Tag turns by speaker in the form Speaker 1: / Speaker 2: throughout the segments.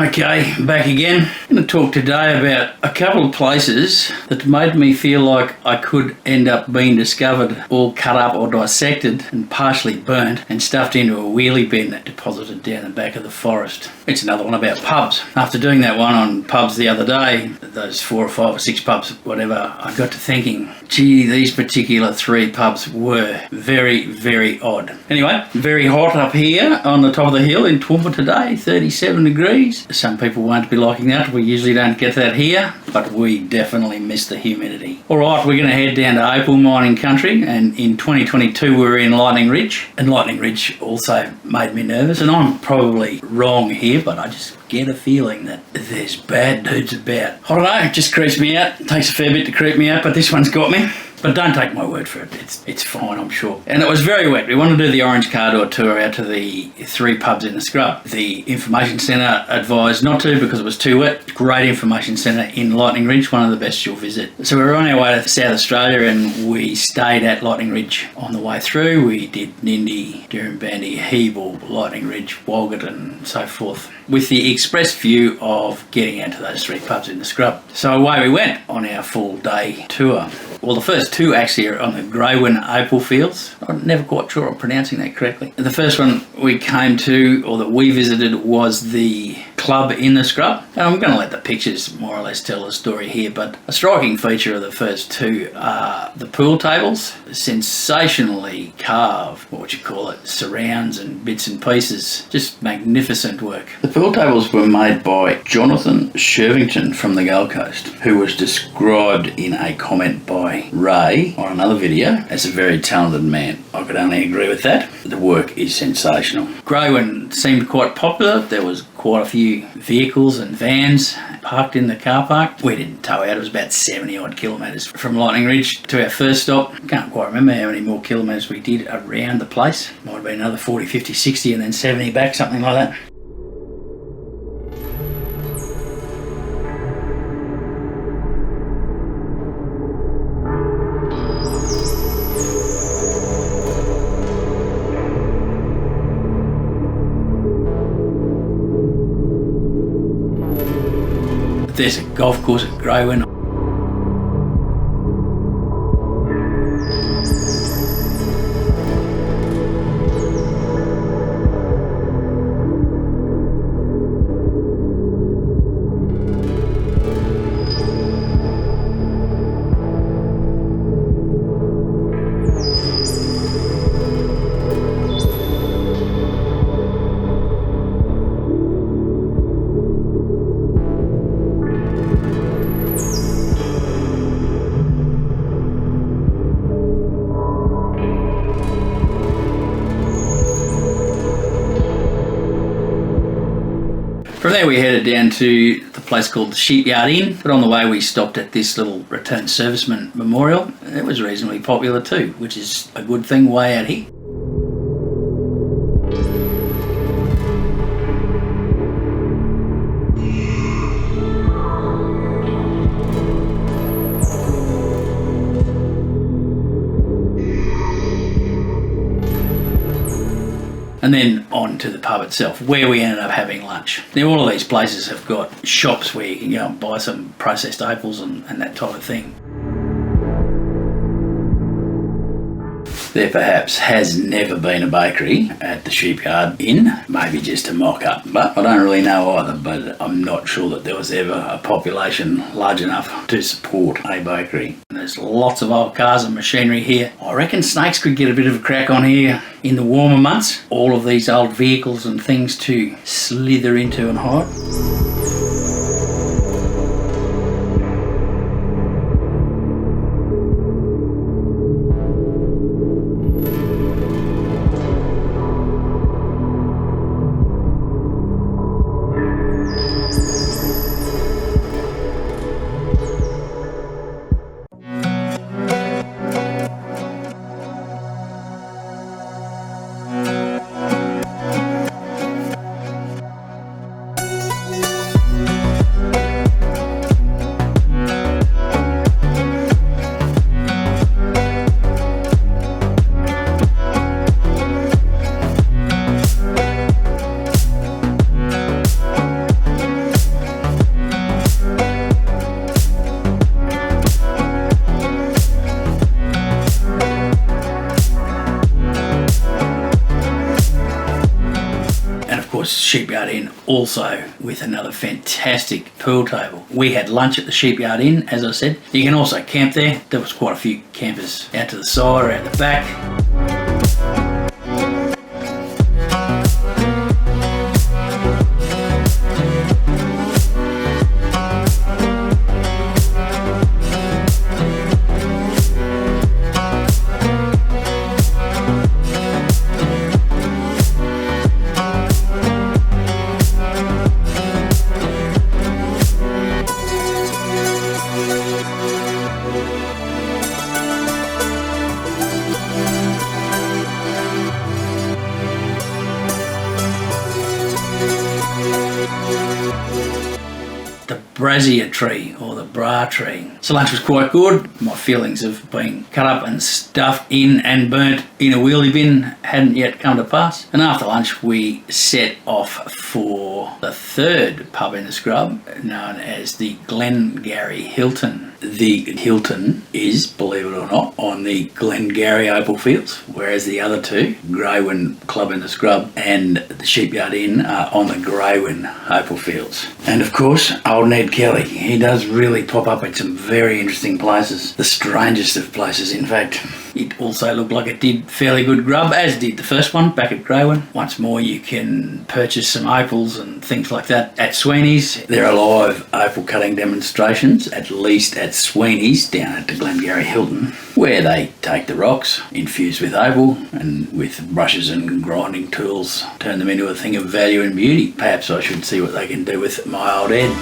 Speaker 1: Okay, back again. I'm going to talk today about a couple of places that made me feel like I could end up being discovered all cut up or dissected and partially burnt and stuffed into a wheelie bin that deposited down the back of the forest. It's another one about pubs. After doing that one on pubs the other day, those 4 or 5 or 6 pubs, whatever, I got to thinking, gee, these particular 3 pubs were very, very odd. Anyway, very hot up here on the top of the hill in Toowoomba today, 37 degrees. Some people won't be liking that. We usually don't get that here, but we definitely miss the humidity. Alright, we're going to head down to opal mining country, and in 2022 we're in Lightning Ridge, and Lightning Ridge also made me nervous, and I'm probably wrong here, but I just get a feeling that there's bad dudes about. I don't know, it just creeps me out. It takes a fair bit to creep me out, but this one's got me. But don't take my word for it, it's fine, I'm sure. And it was very wet. We wanted to do the orange car door tour out to the 3 pubs in the scrub. The information centre advised not to because it was too wet. Great information centre in Lightning Ridge, one of the best you'll visit. So we were on our way to South Australia and we stayed at Lightning Ridge on the way through. We did Nindi, Dirranbandi, Hebel, Lightning Ridge, Walgett and so forth, with the express view of getting out to those 3 pubs in the scrub. So away we went on our full day tour. Well, the first 2 actually are on the Caravanning opal fields. I'm never quite sure I'm pronouncing that correctly. The first one we came to, or that we visited, was the club in the scrub. And I'm going to let the pictures more or less tell the story here, but a striking feature of the first 2 are the pool tables. Sensationally carved, what would you call it, surrounds and bits and pieces. Just magnificent work. The pool tables were made by Jonathan Shervington from the Gold Coast, who was described in a comment by Ray on another video as a very talented man. I could only agree with that. The work is sensational. Caravanning seemed quite popular. There was quite a few vehicles and vans parked in the car park. We didn't tow out, it was about 70 odd kilometres from Lightning Ridge to our first stop. Can't quite remember how many more kilometres we did around the place. Might have been another 40, 50, 60 and then 70 back, something like that. There's a golf course at Caravanning. From there we headed down to the place called the Shipyard Inn, but on the way we stopped at this little returned serviceman memorial. It was reasonably popular too, which is a good thing way out here. And then on to the pub itself, where we ended up having lunch. Now, all of these places have got shops where you can go and buy some processed opals and that type of thing. There perhaps has never been a bakery at the Shipyard Inn, maybe just a mock-up, but I don't really know either, but I'm not sure that there was ever a population large enough to support a bakery. There's lots of old cars and machinery here. I reckon snakes could get a bit of a crack on here in the warmer months. All of these old vehicles and things to slither into and hide. Shipyard Inn, also with another fantastic pool table. We had lunch at the Shipyard Inn, as I said. You can also camp there. There was quite a few campers out to the side or out the back. Brazier tree or the bra tree. So lunch was quite good. My feelings of being cut up and stuffed in and burnt in a wheelie bin hadn't yet come to pass. And after lunch we set off for the third pub in the scrub, known as the Glengarry Hilton. The Hilton is, believe it or not, on the Glengarry Opal Fields, whereas the other two, Greywin Club in the Scrub and the Shipyard Inn, are on the Greywin Opal Fields. And of course, old Ned Kelly, he does really pop up at some very interesting places, the strangest of places in fact. It also looked like it did fairly good grub, as did the first one back at Greywin. Once more, you can purchase some opals and things like that at Sweeney's. There are live opal cutting demonstrations, at least at Sweeney's down at the Glengarry Hilton, where they take the rocks infused with opal and with brushes and grinding tools turn them into a thing of value and beauty. Perhaps I should see what they can do with my old Ed.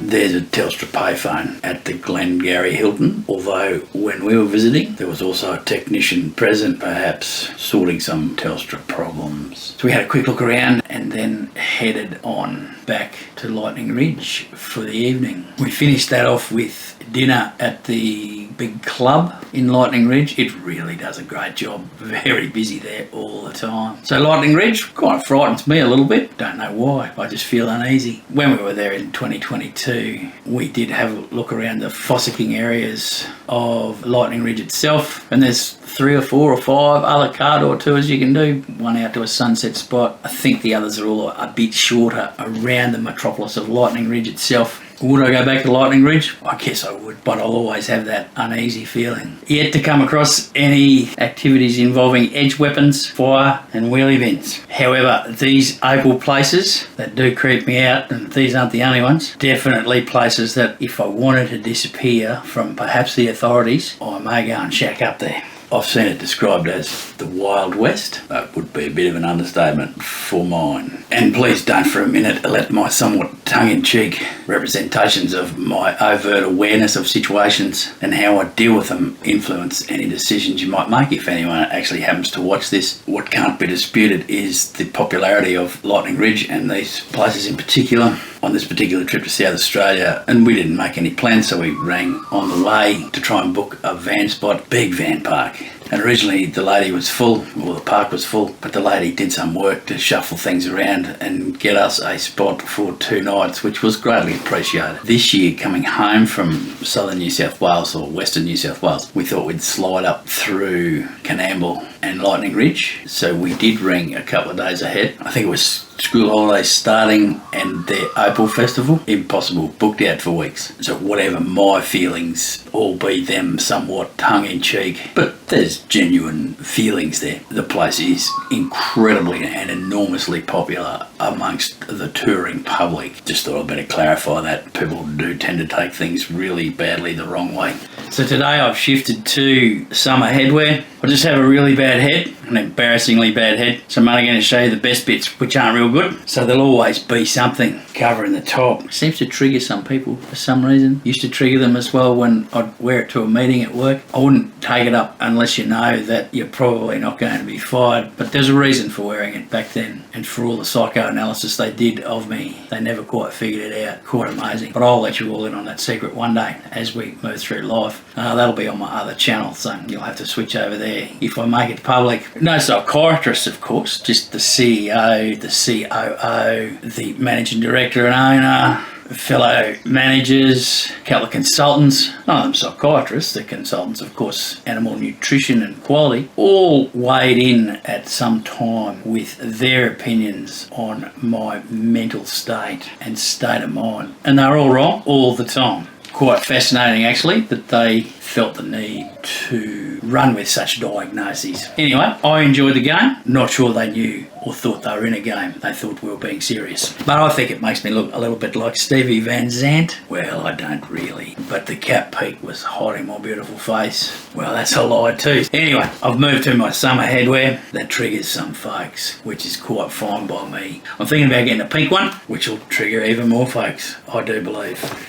Speaker 1: There's a Telstra payphone at the Glengarry Hilton, although when we were visiting there was also a technician present, perhaps sorting some Telstra problems. So we had a quick look around and then headed on back to Lightning Ridge for the evening. We finished that off with dinner at the big club in Lightning Ridge. It really does a great job. Very busy there all the time. So Lightning Ridge kind of frightens me a little bit. Don't know why. I just feel uneasy. When we were there in 2022, we did have a look around the fossicking areas of Lightning Ridge itself, and there's 3 or 4 or 5 other car door tours you can do. One out to a sunset spot. I think the others are all a bit shorter around the metropolis of Lightning Ridge itself. Would I go back to Lightning Ridge? I guess I would, but I'll always have that uneasy feeling. Yet to come across any activities involving edge weapons, fire and wheelie bins. However, these opal places that do creep me out, and these aren't the only ones, definitely places that if I wanted to disappear from perhaps the authorities, I may go and shack up there. I've seen it described as the Wild West. That would be a bit of an understatement for mine. And please don't for a minute let my somewhat tongue-in-cheek representations of my overt awareness of situations and how I deal with them influence any decisions you might make if anyone actually happens to watch this. What can't be disputed is the popularity of Lightning Ridge and these places in particular. On this particular trip to South Australia, and we didn't make any plans, so we rang on the way to try and book a van spot, big van park. And originally the lady was full, or the park was full, but the lady did some work to shuffle things around and get us a spot for 2 nights, which was greatly appreciated. This year, coming home from southern New South Wales or western New South Wales, we thought we'd slide up through Canamble and Lightning Ridge, so we did ring a couple of days ahead. I think it was school holidays starting and their Opal Festival. Impossible, booked out for weeks. So whatever my feelings, albeit them somewhat tongue-in-cheek, but there's genuine feelings there. The place is incredibly and enormously popular amongst the touring public. Just thought I'd better clarify that. People do tend to take things really badly the wrong way. So today I've shifted to summer headwear. I just have a really bad head, an embarrassingly bad head, so I'm only going to show you the best bits which aren't real good. So there'll always be something covering the top. It seems to trigger some people for some reason. Used to trigger them as well when I'd wear it to a meeting at work. I wouldn't take it up unless you know that you're probably not going to be fired, but there's a reason for wearing it back then, and for all the psychoanalysis they did of me, they never quite figured it out. Quite amazing. But I'll let you all in on that secret one day as we move through life. That'll be on my other channel, so you'll have to switch over there if I make it public. No psychiatrist, of course, just the CEO, the COO, the managing director and owner, fellow managers, a couple of consultants, none of them psychiatrists, they're consultants, of course, animal nutrition and quality, all weighed in at some time with their opinions on my mental state and state of mind. And they're all wrong all the time. Quite fascinating, actually, that they felt the need to run with such diagnoses. Anyway, I enjoyed the game. Not sure they knew or thought they were in a game. They thought we were being serious. But I think it makes me look a little bit like Stevie Van Zandt. Well, I don't really. But the cap peak was hot in my beautiful face. Well, that's a lie too. Anyway, I've moved to my summer headwear. That triggers some folks, which is quite fine by me. I'm thinking about getting a pink one, which will trigger even more folks, I do believe.